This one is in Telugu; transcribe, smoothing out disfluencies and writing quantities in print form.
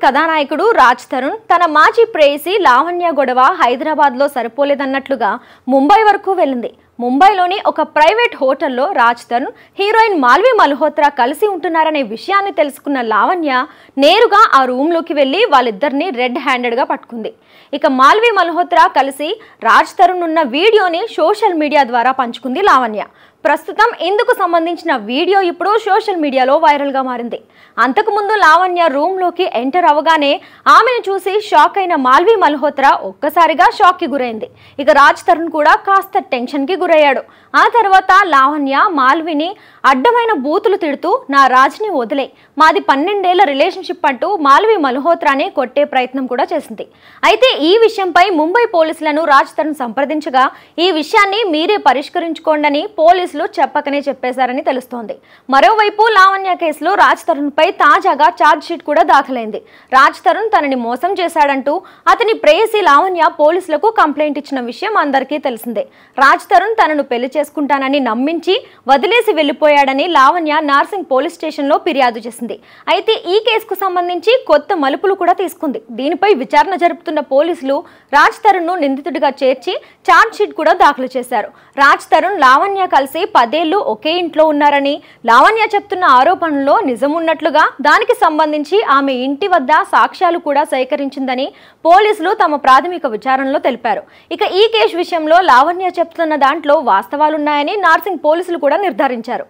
బాలీవుడ్ కథానాయకుడు రాజ్ తరుణ్ తన మాజీ ప్రేయసి లావణ్య గొడవ హైదరాబాద్లో సరిపోలేదన్నట్లుగా ముంబై వరకు వెళ్ళింది. ముంబైలోని ఒక ప్రైవేట్ హోటల్లో రాజ్ తరుణ్ హీరోయిన్ మాల్వి మల్హోత్రా కలిసి ఉంటున్నారనే విషయాన్ని తెలుసుకున్న లావణ్య నేరుగా ఆ రూమ్లోకి వెళ్ళి వాళ్ళిద్దరిని రెడ్ హ్యాండెడ్గా పట్టుకుంది. ఇక మాల్వి మల్హోత్రా కలిసి రాజ్ తరుణ్ ఉన్న వీడియోని సోషల్ మీడియా ద్వారా పంచుకుంది లావణ్య. ప్రస్తుతం ఇందుకు సంబంధించిన వీడియో ఇప్పుడు సోషల్ మీడియాలో వైరల్గా మారింది. అంతకుముందు లావణ్య రూమ్లోకి ఎంటర్ అవగానే ఆమెను చూసి షాక్ అయిన మాల్వి మల్హోత్రా ఒక్కసారిగా షాక్కి గురైంది. ఇక రాజ్ తరుణ్ కూడా కాస్త టెన్షన్కి గురయ్యాడు. ఆ తర్వాత లావణ్య మాల్విని అడ్డమైన బూతులు తిడుతూ నా రాజ్ని వదిలే, మాది 12 ఏళ్ల రిలేషన్షిప్ అంటూ మాల్వి మల్హోత్రాని కొట్టే ప్రయత్నం కూడా చేసింది. అయితే ఈ విషయంపై ముంబై పోలీసులను రాజ్ తరుణ్ సంప్రదించగా ఈ విషయాన్ని మీరే పరిష్కరించుకోండి పోలీసులు చెప్పకనే చెప్పేశారని తెలుస్తోంది. మరోవైపు లావణ్య కేసులో రాజ్ తరుణ్ పై తాజాగా ఛార్జ్ షీట్ కూడా దాఖలైంది. రాజ్ తరుణ్ తనని మోసం చేశాడంటూ అతని ప్రేయసి లావణ్య పోలీసులకు కంప్లైంట్ ఇచ్చిన విషయం అందరికీ తెలిసిందే. రాజ్ తరుణ్ తనను పెళ్లి చేసుకుంటానని నమ్మించి వదిలేసి వెళ్లిపోయాడని లావణ్య నార్సింగ్ పోలీస్ స్టేషన్ లో ఫిర్యాదు చేసింది. అయితే ఈ కేసుకు సంబంధించి కొత్త మలుపులు కూడా తీసుకుంది. దీనిపై విచారణ జరుపుతున్న పోలీసులు రాజ్ తరుణ్ ను నిందితుడిగా చేర్చి ఛార్జ్ షీట్ కూడా దాఖలు చేశారు. రాజ్ తరుణ్ లావణ్య కలిసి 10 ఏళ్లు ఒకే ఇంట్లో ఉన్నారని లావణ్య చెప్తున్న ఆరోపణలో నిజం ఉన్నట్లుగా దానికి సంబంధించి ఆమె ఇంటి వద్ద సాక్ష్యాలు కూడా సేకరించిందని పోలీసులు తమ ప్రాథమిక విచారణలో తెలిపారు. ఇక ఈ కేసు విషయంలో లావణ్య చెప్తున్న దాంట్లో వాస్తవాలున్నాయని నార్సింగ్ పోలీసులు కూడా నిర్ధారించారు.